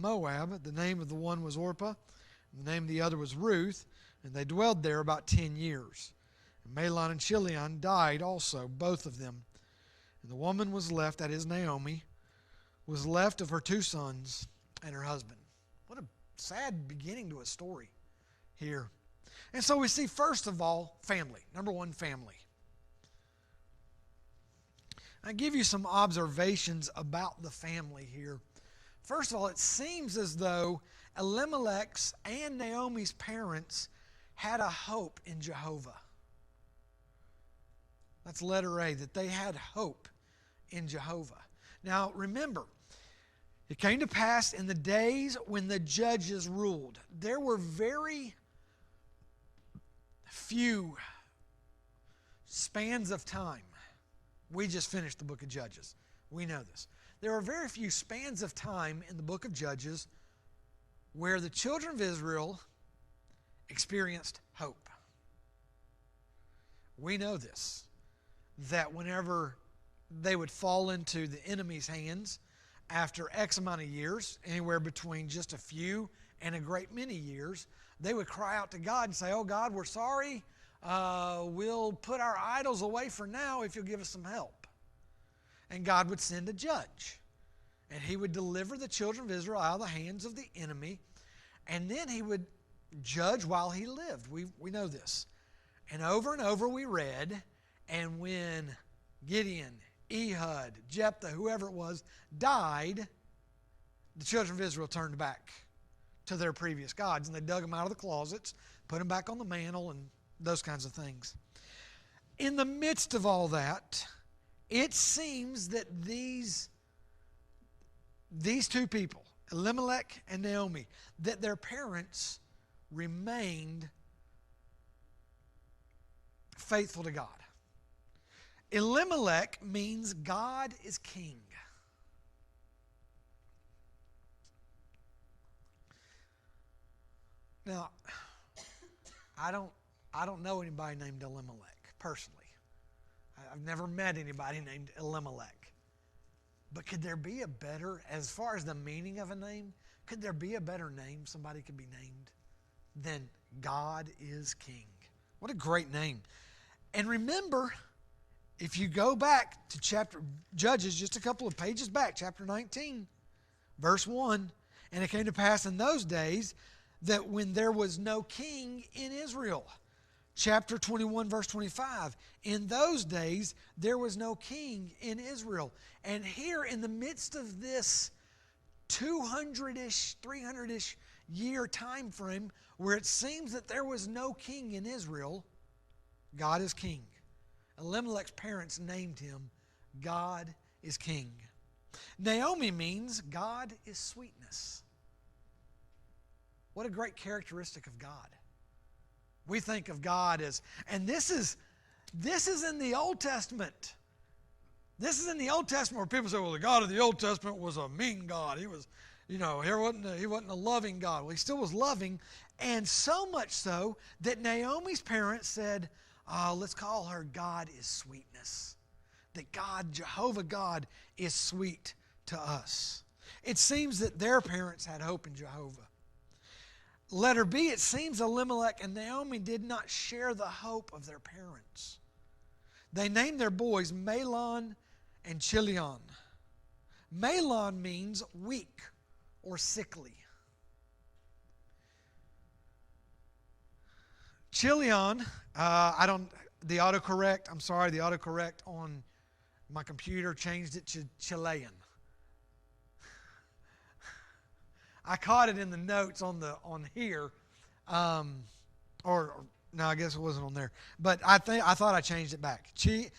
Moab. The name of the one was Orpah, and the name of the other was Ruth, and they dwelled there about 10 years. And Mahlon and Chilion died also, both of them. And the woman was left, that is Naomi, was left of her 2 sons and her husband. What a sad beginning to a story here. And so we see, first of all, family. Number one, family. I give you some observations about the family here. First of all, it seems as though Elimelech's and Naomi's parents had a hope in Jehovah. That's letter A, that they had hope in Jehovah. Now, remember, it came to pass in the days when the judges ruled. There were very few spans of time. We just finished the book of Judges. We know this. There are very few spans of time in the book of Judges where the children of Israel experienced hope. We know this, that whenever they would fall into the enemy's hands after X amount of years, anywhere between just a few and a great many years, they would cry out to God and say, "Oh God, we're sorry. We'll put our idols away for now if you'll give us some help." And God would send a judge. And he would deliver the children of Israel out of the hands of the enemy. And then he would judge while he lived. We know this. And over we read, and when Gideon, Ehud, Jephthah, whoever it was, died, the children of Israel turned back to their previous gods. And they dug them out of the closets, put them back on the mantle, and those kinds of things. In the midst of all that, it seems that these 2 people, Elimelech and Naomi, that their parents remained faithful to God. Elimelech means God is king. Now, I don't know anybody named Elimelech personally. I've never met anybody named Elimelech. But could there be a better, as far as the meaning of a name, could there be a better name somebody could be named than God is King? What a great name. And remember, if you go back to chapter Judges, just a couple of pages back, chapter 19, verse 1, and it came to pass in those days that when there was no king in Israel. Chapter 21, verse 25. In those days, there was no king in Israel. And here in the midst of this 200-ish, 300-ish year time frame where it seems that there was no king in Israel, God is king. Elimelech's parents named him God is king. Naomi means God is sweetness. What a great characteristic of God. We think of God as, and this is in the Old Testament. This is in the Old Testament where people say, well, the God of the Old Testament was a mean God. He was, he wasn't a loving God. Well, he still was loving, and so much so that Naomi's parents said, let's call her God is sweetness. That God, Jehovah God, is sweet to us. It seems that their parents had hope in Jehovah. Letter B, it seems Elimelech and Naomi did not share the hope of their parents. They named their boys Mahlon and Chilion. Mahlon means weak or sickly. Chilion, the autocorrect on my computer changed it to Chilean. I caught it in the notes on here, or no, I guess it wasn't on there. But I thought I changed it back. Chileon,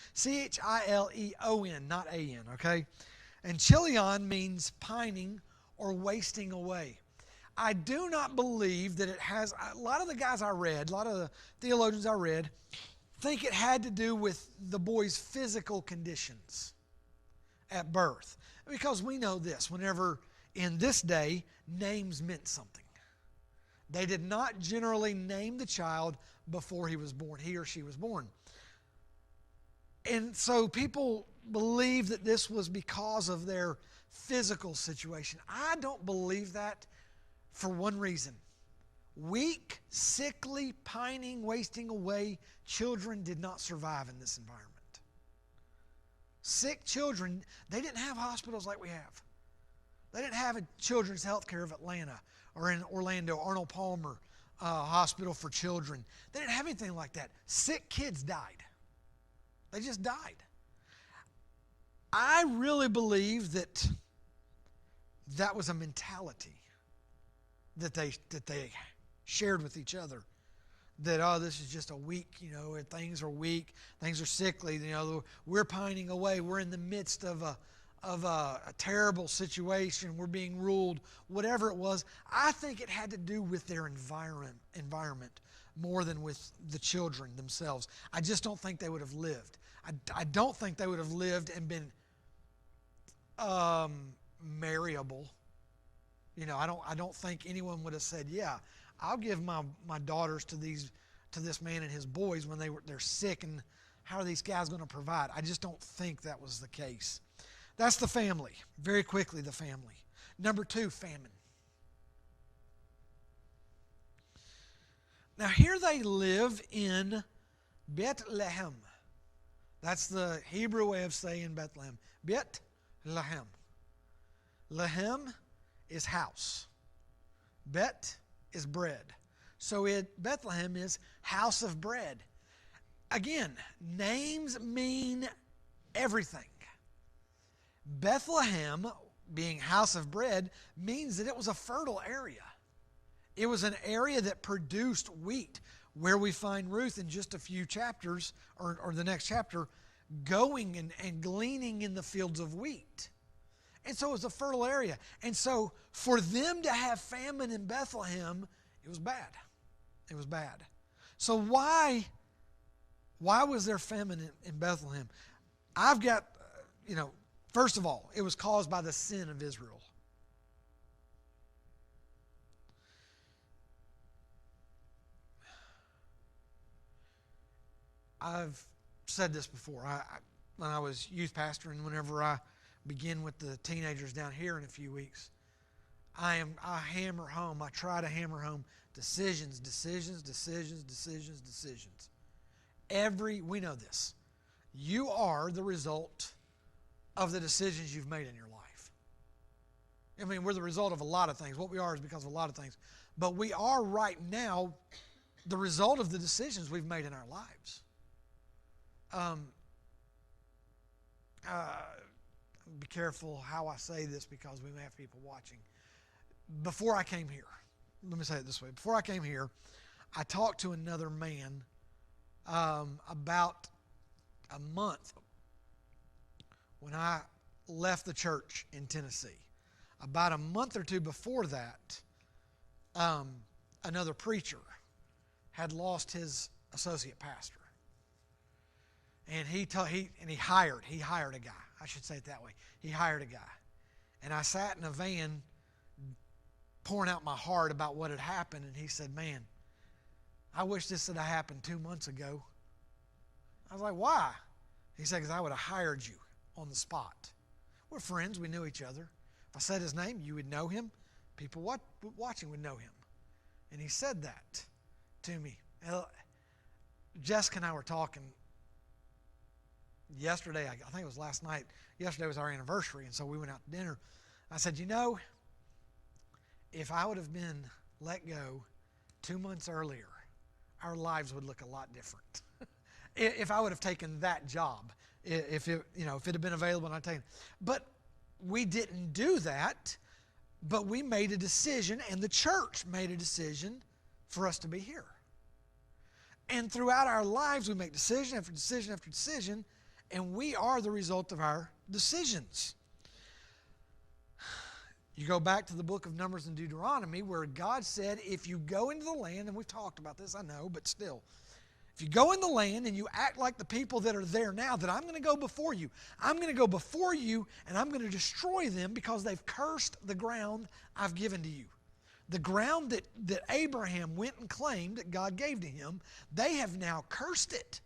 not A-N, okay? And Chilion means pining or wasting away. I do not believe that it has, a lot of the guys I read, a lot of the theologians I read, think it had to do with the boy's physical conditions at birth. Because we know this, whenever in this day, names meant something. They did not generally name the child before he was born, he or she was born. And so people believe that this was because of their physical situation. I don't believe that for one reason. Weak, sickly, pining, wasting away children did not survive in this environment. Sick children, they didn't have hospitals like we have. They didn't have a Children's Healthcare of Atlanta or in Orlando, Arnold Palmer Hospital for Children. They didn't have anything like that. Sick kids died. They just died. I really believe that was a mentality that they shared with each other. That, oh, this is just a week, things are weak, things are sickly, we're pining away, we're in the midst of a terrible situation, we're being ruled, whatever it was. I think it had to do with their environment more than with the children themselves. I just don't think they would have lived. I don't think they would have lived and been marriable. I don't think anyone would have said, yeah, I'll give my daughters to this man and his boys when they're sick, and how are these guys going to provide? I just don't think that was the case. That's the family. Very quickly, the family. Number 2, famine. Now here they live in Bethlehem. That's the Hebrew way of saying Bethlehem. Bethlehem. Lehem is house. Bet is bread. So Bethlehem is house of bread. Again, names mean everything. Bethlehem, being house of bread, means that it was a fertile area. It was an area that produced wheat, where we find Ruth in just a few chapters, or the next chapter, going and gleaning in the fields of wheat. And so it was a fertile area. And so for them to have famine in Bethlehem, it was bad. It was bad. So why was there famine in Bethlehem? I've got, first of all, it was caused by the sin of Israel. I've said this before. When I was youth pastor, and whenever I begin with the teenagers down here in a few weeks, I try to hammer home decisions. We know this. You are the result of the decisions you've made in your life. I mean, we're the result of a lot of things. What we are is because of a lot of things. But we are right now the result of the decisions we've made in our lives. Be careful how I say this because we may have people watching. Before I came here, let me say it this way. Before I came here, I talked to another man about a month when I left the church in Tennessee. About a month or two before that, another preacher had lost his associate pastor. And he hired a guy. I should say it that way. He hired a guy. And I sat in a van pouring out my heart about what had happened, and he said, man, I wish this had happened 2 months ago. I was like, why? He said, because I would have hired you on the spot. We're friends. We knew each other. If I said his name, you would know him. People watching would know him. And he said that to me. Jessica and I were talking yesterday. I think it was last night. Yesterday was our anniversary, and so we went out to dinner. I said, if I would have been let go 2 months earlier, our lives would look a lot different. If I would have taken that job, if it had been available and I'd taken it. But we didn't do that, but we made a decision, and the church made a decision for us to be here. And throughout our lives, we make decision after decision after decision, and we are the result of our decisions. You go back to the book of Numbers and Deuteronomy, where God said, if you go into the land, and we've talked about this, I know, but still, if you go in the land and you act like the people that are there now, that I'm going to go before you. I'm going to go before you, and I'm going to destroy them because they've cursed the ground I've given to you. The ground that Abraham went and claimed that God gave to him, they have now cursed it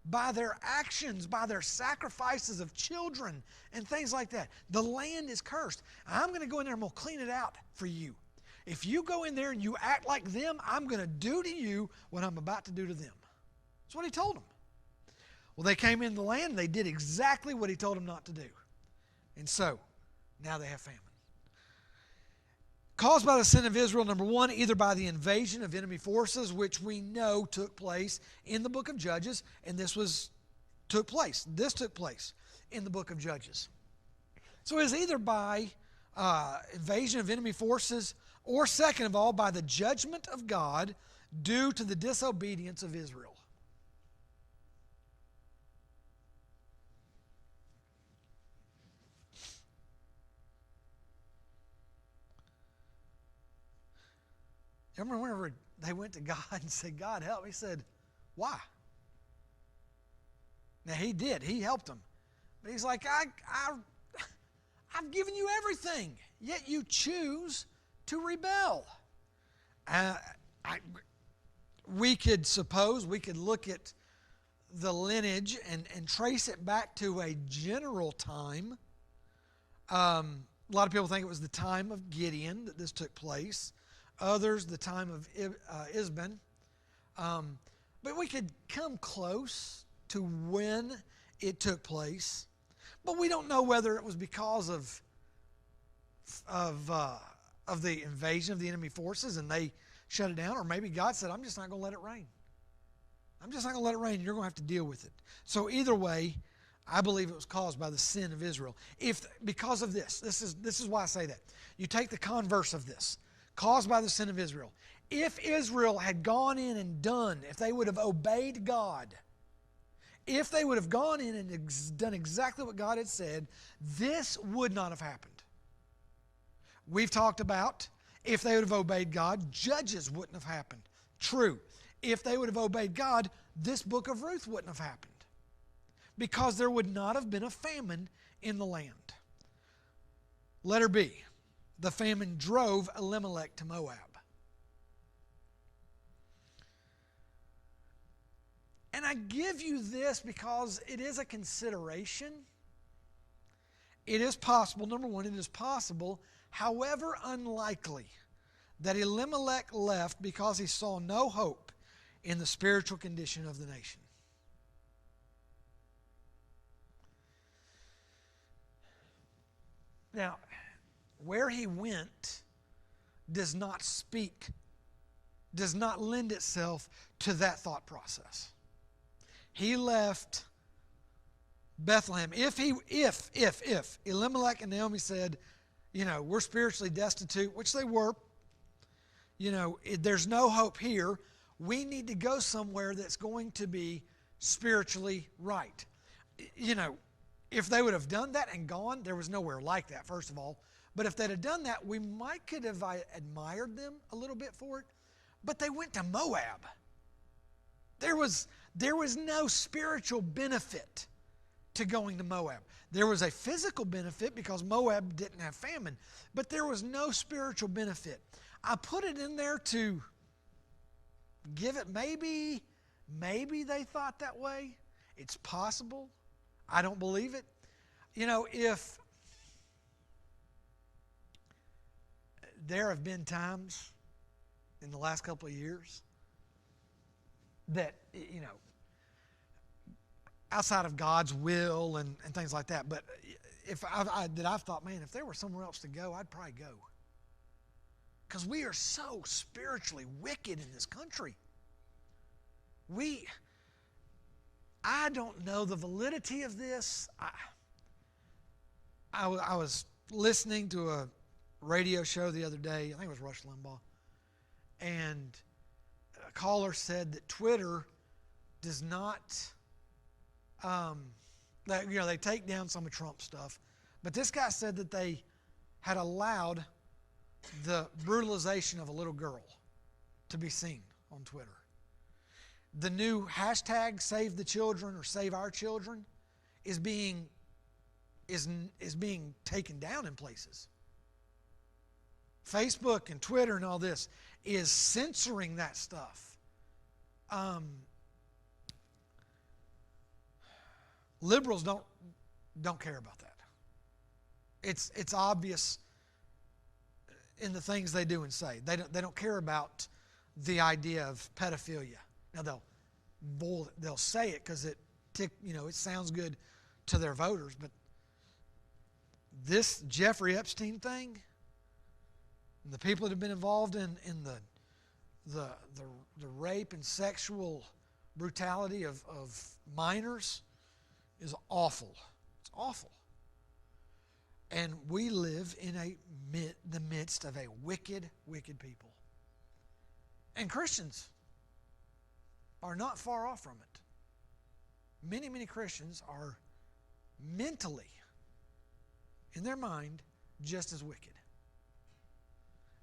by their actions, by their sacrifices of children and things like that. The land is cursed. I'm going to go in there and I'm going to clean it out for you. If you go in there and you act like them, I'm going to do to you what I'm about to do to them. That's what he told them. Well, they came into the land and they did exactly what he told them not to do. And so, now they have famine. Caused by the sin of Israel, number one, either by the invasion of enemy forces, which we know took place in the book of Judges, and this took place in the book of Judges. So it is either by invasion of enemy forces, or second of all, by the judgment of God due to the disobedience of Israel. You remember whenever they went to God and said, God, help me? He said, why? Now, he did. He helped them. But he's like, I've given you everything, yet you choose to rebel. We could look at the lineage and trace it back to a general time. A lot of people think it was the time of Gideon that this took place. Others, the time of Isban. But we could come close to when it took place. But we don't know whether it was because of the invasion of the enemy forces and they shut it down, or maybe God said, I'm just not going to let it rain. I'm just not going to let it rain. You're going to have to deal with it. So either way, I believe it was caused by the sin of Israel. Because of this is why I say that. You take the converse of this. Caused by the sin of Israel. If Israel had gone in and if they would have obeyed God, if they would have gone in and done exactly what God had said, this would not have happened. We've talked about if they would have obeyed God, Judges wouldn't have happened. True. If they would have obeyed God, this book of Ruth wouldn't have happened. Because there would not have been a famine in the land. Letter B. The famine drove Elimelech to Moab. And I give you this because it is a consideration. It is possible, number one, it is possible, however unlikely, that Elimelech left because he saw no hope in the spiritual condition of the nation. Now, where he went does not lend itself to that thought process. He left Bethlehem. If Elimelech and Naomi said, we're spiritually destitute, which they were, there's no hope here, we need to go somewhere that's going to be spiritually right. If they would have done that and gone, there was nowhere like that, first of all. But if they'd have done that, we could have admired them a little bit for it. But they went to Moab. There was no spiritual benefit to going to Moab. There was a physical benefit because Moab didn't have famine, but there was no spiritual benefit. I put it in there to give it, maybe they thought that way. It's possible. I don't believe it. If there have been times in the last couple of years that, outside of God's will and things like that, but I've thought, man, if there were somewhere else to go, I'd probably go. Because we are so spiritually wicked in this country. I don't know the validity of this. I was listening to a radio show the other day. I think it was Rush Limbaugh. And a caller said that Twitter does not, they take down some of Trump's stuff. But this guy said that they had allowed the brutalization of a little girl to be seen on Twitter. The new hashtag Save the Children or Save Our Children is being taken down in places. Facebook and Twitter and all this is censoring that stuff. Liberals don't care about that. It's obvious in the things they do and say. They don't care about the idea of pedophilia. Now they'll say it because it sounds good to their voters, but this Jeffrey Epstein thing, and the people that have been involved in the rape and sexual brutality of minors is awful. It's awful. And we live in the midst of a wicked, wicked people. And Christians are not far off from it. Many, many Christians are mentally, in their mind, just as wicked.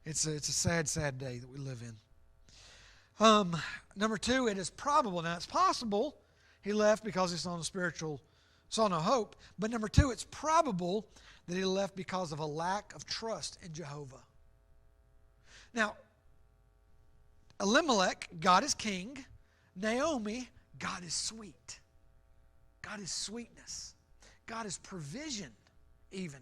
It's a sad, sad day that we live in. Number 2, it is probable. Now, it's possible he left because he saw no hope. But number 2, it's probable that he left because of a lack of trust in Jehovah. Now, Elimelech, God is king. Naomi, God is sweet. God is sweetness. God is provision, even.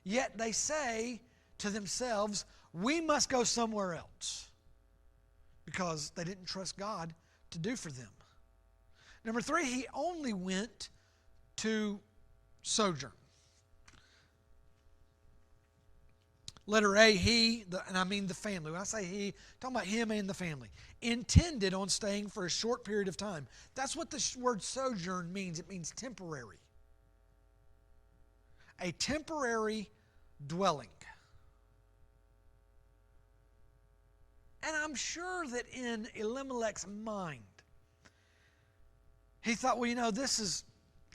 Yet they say to themselves, we must go somewhere else, because they didn't trust God to do for them. Number 3, he only went to sojourn. Letter A, and I mean the family. When I say he, I'm talking about him and the family, intended on staying for a short period of time. That's what the word sojourn means. It means temporary. A temporary dwelling. And I'm sure that in Elimelech's mind, he thought, well,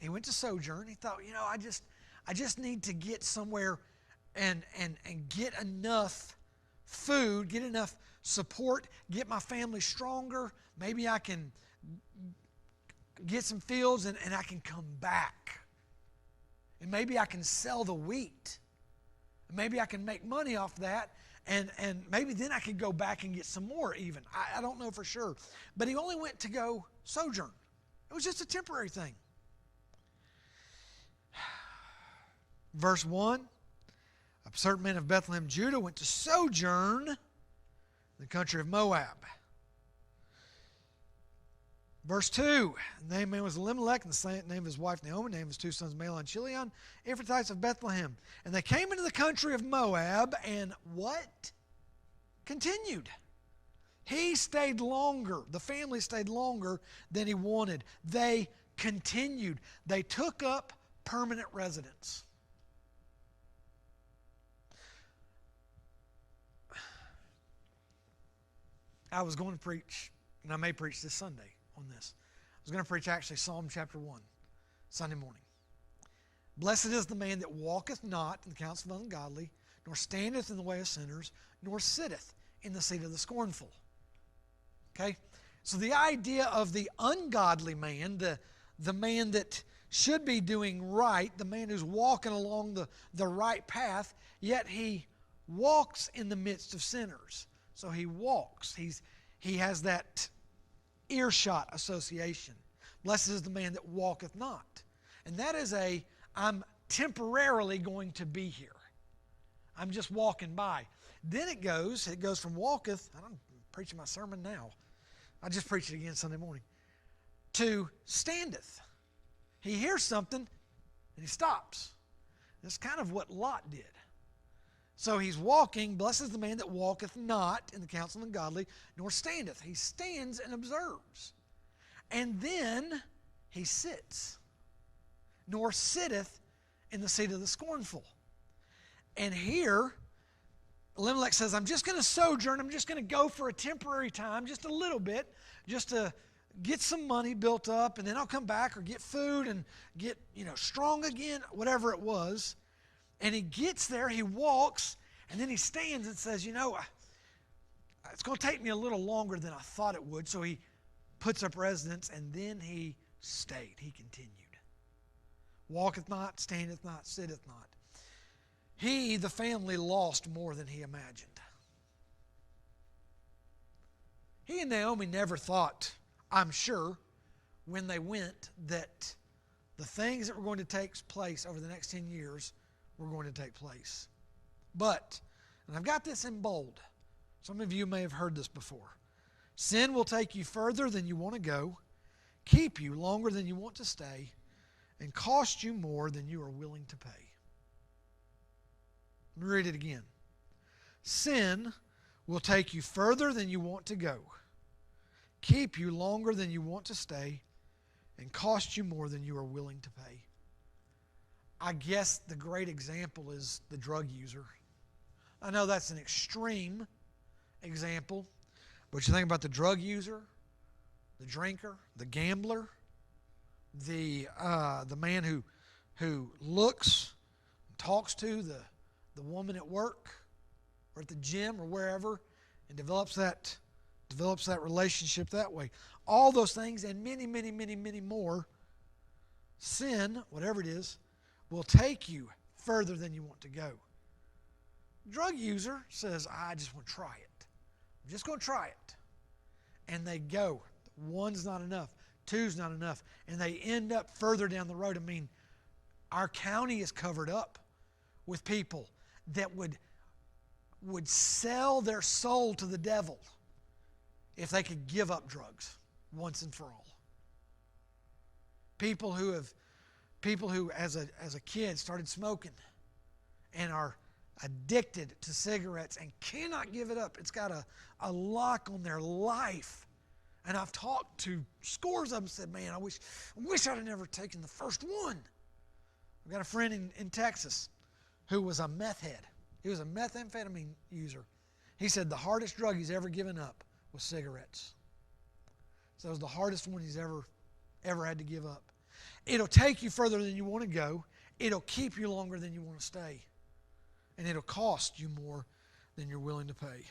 he went to sojourn. He thought, I just need to get somewhere and get enough food, get enough support, get my family stronger. Maybe I can get some fields and I can come back. And maybe I can sell the wheat. Maybe I can make money off that. And maybe then I could go back and get some more even. I don't know for sure. But he only went to go sojourn. It was just a temporary thing. Verse 1, a certain man of Bethlehem, Judah, went to sojourn in the country of Moab. Verse 2, the name of man was Elimelech, and the name of his wife Naomi, the name of his 2 sons Mahlon and Chilion, Ephrathites of Bethlehem. And they came into the country of Moab, and what? Continued. He stayed longer. The family stayed longer than he wanted. They continued. They took up permanent residence. I was going to preach, and I may preach this Sunday on this. I was going to preach actually Psalm chapter 1, Sunday morning. Blessed is the man that walketh not in the counsel of the ungodly, nor standeth in the way of sinners, nor sitteth in the seat of the scornful. Okay? So the idea of the ungodly man, the man that should be doing right, the man who's walking along the right path, yet he walks in the midst of sinners. So he walks. He has that earshot association. Blessed is the man that walketh not. And that is I'm temporarily going to be here. I'm just walking by. Then it goes from walketh, I'm preaching my sermon now. I just preached it again Sunday morning, to standeth. He hears something and he stops. That's kind of what Lot did. So he's walking, blessed is the man that walketh not in the counsel of the ungodly, nor standeth. He stands and observes. And then he sits, nor sitteth in the seat of the scornful. And here, Elimelech says, I'm just going to sojourn. I'm just going to go for a temporary time, just a little bit, just to get some money built up, and then I'll come back or get food and get, strong again, whatever it was. And he gets there, he walks, and then he stands and says, it's going to take me a little longer than I thought it would. So he puts up residence, and then he stayed. He continued. Walketh not, standeth not, sitteth not. The family, lost more than he imagined. He and Naomi never thought, I'm sure, when they went, that The things that were going to take place over the next 10 years were going to take place. But, and I've got this in bold. Some of you may have heard this before. Sin will take you further than you want to go, keep you longer than you want to stay, and cost you more than you are willing to pay. Let me read it again. Sin will take you further than you want to go, keep you longer than you want to stay, and cost you more than you are willing to pay. I guess the great example is the drug user. I know that's an extreme example, but you think about the drug user, the drinker, the gambler, the man who looks and talks to the woman at work or at the gym or wherever and develops that relationship that way. All those things and many, many, many, many more. Sin, whatever it is, will take you further than you want to go. Drug user says, I just want to try it. I'm just going to try it. And they go. One's not enough. Two's not enough. And they end up further down the road. I mean, our county is covered up with people that would sell their soul to the devil if they could give up drugs once and for all. People who as a kid started smoking and are addicted to cigarettes and cannot give it up. It's got a lock on their life. And I've talked to scores of them and said, man, I wish I'd have never taken the first one. I've got a friend in Texas who was a meth head. He was a methamphetamine user. He said the hardest drug he's ever given up was cigarettes. So it was the hardest one he's ever had to give up. It'll take you further than you want to go. It'll keep you longer than you want to stay. And it'll cost you more than you're willing to pay.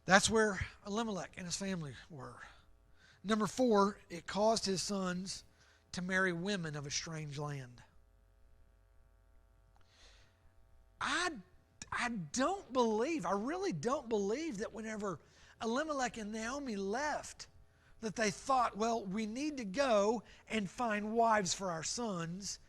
That's where Elimelech and his family were. Number 4, it caused his sons to marry women of a strange land. I really don't believe that whenever Elimelech and Naomi left, that they thought, well, we need to go and find wives for our sons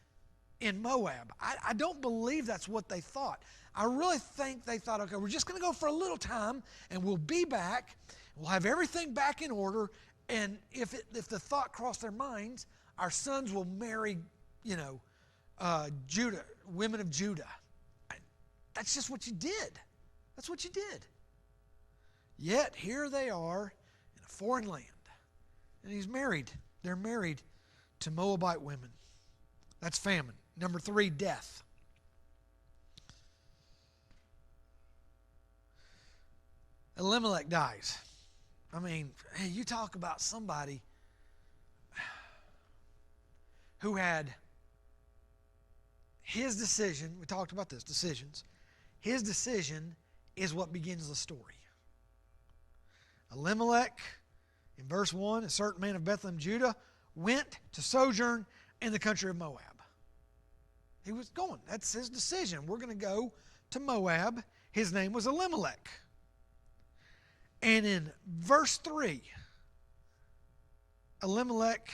in Moab. I don't believe that's what they thought. I really think they thought, okay, we're just going to go for a little time and we'll be back. We'll have everything back in order. And if the thought crossed their minds, our sons will marry, Judah, women of Judah. That's just what you did. That's what you did. Yet here they are in a foreign land. And he's married. They're married to Moabite women. That's famine. Number 3, death. Elimelech dies. I mean, hey, you talk about somebody who had his decision. We talked about this, decisions. His decision is what begins the story. Elimelech, in verse 1, a certain man of Bethlehem, Judah, went to sojourn in the country of Moab. He was going. That's his decision. We're going to go to Moab. His name was Elimelech. And in verse 3, Elimelech,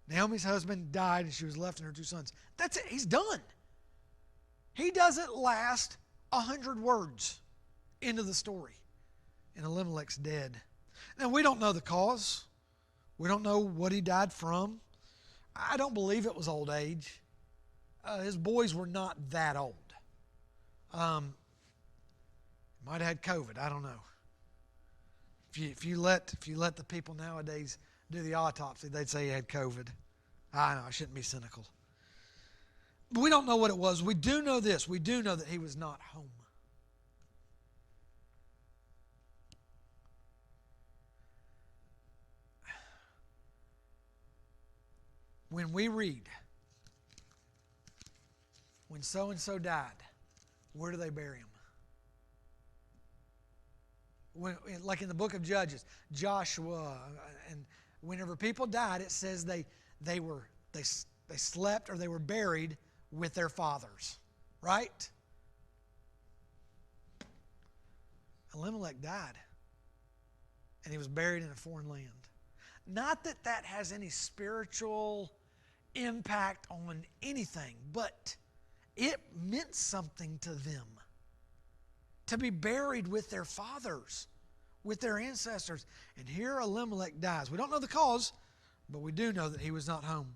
Naomi's husband, died and she was left and her 2 sons. That's it. He's done. He doesn't last 100 words into the story. And Elimelech's dead. Now, we don't know the cause. We don't know what he died from. I don't believe it was old age. His boys were not that old. Might have had COVID. I don't know. If you let the people nowadays do the autopsy, they'd say he had COVID. I know, I shouldn't be cynical. But we don't know what it was. We do know this. We do know that he was not home. When we read, when so-and-so died, where do they bury him? Like in the book of Judges, Joshua, and whenever people died, it says they slept or they were buried with their fathers, right? Elimelech died, and he was buried in a foreign land. Not that that has any spiritual impact on anything, but it meant something to them to be buried with their fathers, with their ancestors. And here Elimelech dies. We don't know the cause, but we do know that he was not home.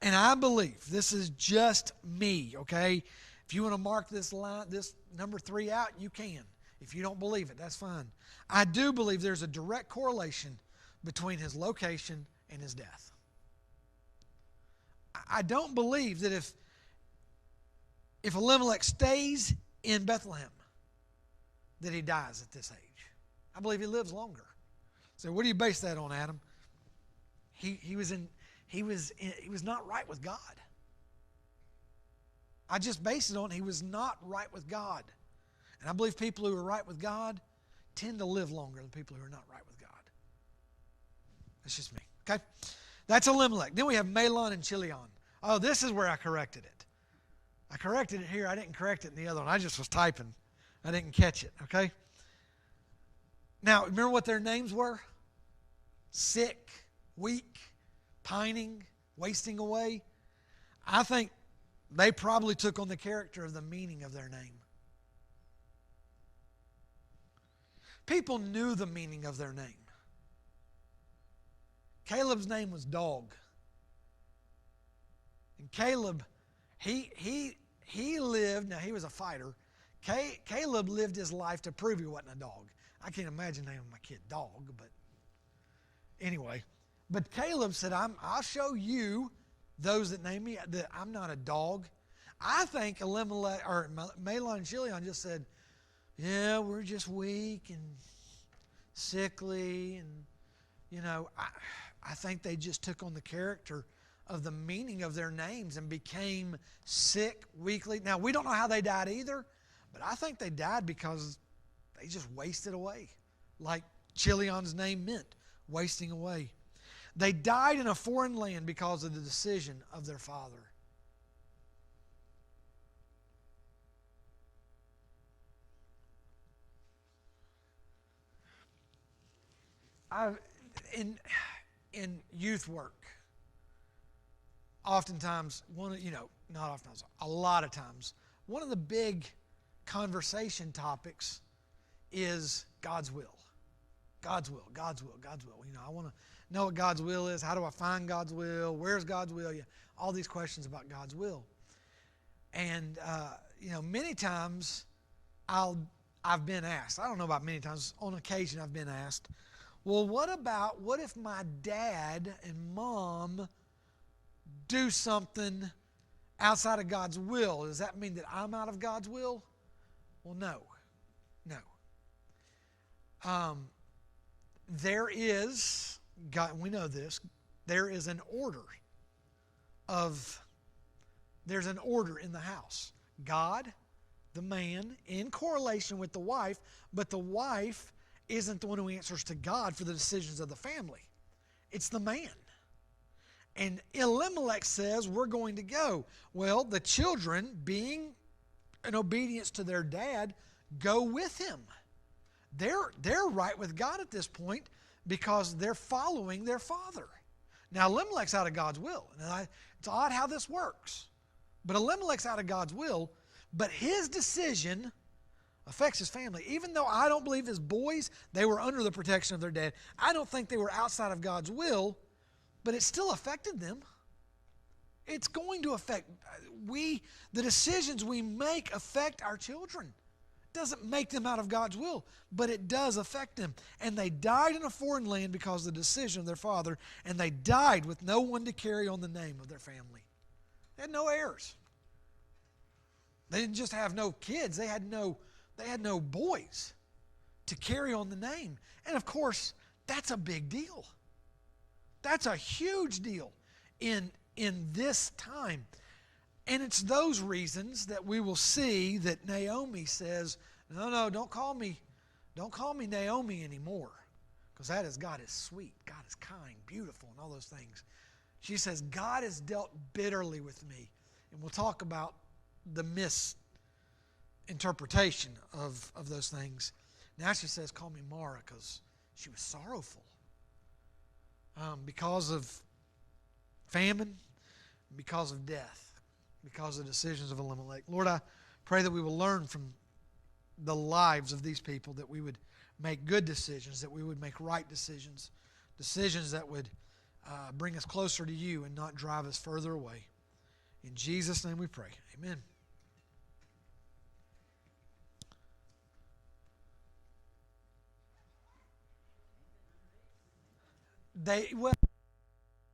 And I believe, this is just me, okay? If you want to mark this line, this number 3 out, you can. If you don't believe it, that's fine. I do believe there's a direct correlation between his location and his death. I don't believe that if Elimelech stays in Bethlehem, that he dies at this age. I believe he lives longer. So what do you base that on, Adam? He was not right with God. I just base it on he was not right with God. And I believe people who are right with God tend to live longer than people who are not right with God. That's just me. Okay? That's Elimelech. Then we have Mahlon and Chilion. Oh, this is where I corrected it. I corrected it here. I didn't correct it in the other one. I just was typing. I didn't catch it. Okay? Now, remember what their names were? Sick, weak, pining, wasting away. I think they probably took on the character of the meaning of their name. People knew the meaning of their name. Caleb's name was Dog. And Caleb, he lived, now he was a fighter. Caleb lived his life to prove he wasn't a dog. I can't imagine naming my kid Dog, but anyway. But Caleb said, I'll show you, those that name me, that I'm not a dog. I think Elimelech, or Mahlon and Chilion just said, yeah, we're just weak and sickly. And, I think they just took on the character of the meaning of their names and became sick, weakly. Now, we don't know how they died either, but I think they died because they just wasted away, like Chilion's name meant, wasting away. They died in a foreign land because of the decision of their father. In youth work, oftentimes, not oftentimes, a lot of times, one of the big conversation topics is God's will. God's will, God's will, God's will. I want to know what God's will is. How do I find God's will? Where's God's will? All these questions about God's will. And, many times I've been asked, I don't know about many times, on occasion I've been asked, well, what if my dad and mom do something outside of God's will? Does that mean that I'm out of God's will? Well, no. There is, God, we know this, there's an order in the house. God, the man, in correlation with the wife, but the wife isn't the one who answers to God for the decisions of the family. It's the man. And Elimelech says, we're going to go. Well, the children, being in obedience to their dad, go with him. They're right with God at this point because they're following their father. Now, Elimelech's out of God's will. And it's odd how this works. But Elimelech's out of God's will, but his decision affects his family. Even though I don't believe his boys, they were under the protection of their dad. I don't think they were outside of God's will, but it still affected them. It's going to affect, the decisions we make affect our children. It doesn't make them out of God's will, but it does affect them. And they died in a foreign land because of the decision of their father, and they died with no one to carry on the name of their family. They had no heirs. They didn't just have no kids, they had no boys to carry on the name. And of course, that's a big deal. That's a huge deal in this time. And it's those reasons that we will see that Naomi says, no, don't call me Naomi anymore. Because God is sweet, God is kind, beautiful, and all those things. She says, God has dealt bitterly with me. And we'll talk about the misinterpretation of those things. Now she says, call me Mara, because she was sorrowful. Because of famine, because of death, because of the decisions of Elimelech. Lord, I pray that we will learn from the lives of these people, that we would make good decisions, that we would make right decisions, decisions that would bring us closer to you and not drive us further away. In Jesus' name we pray. Amen. Well,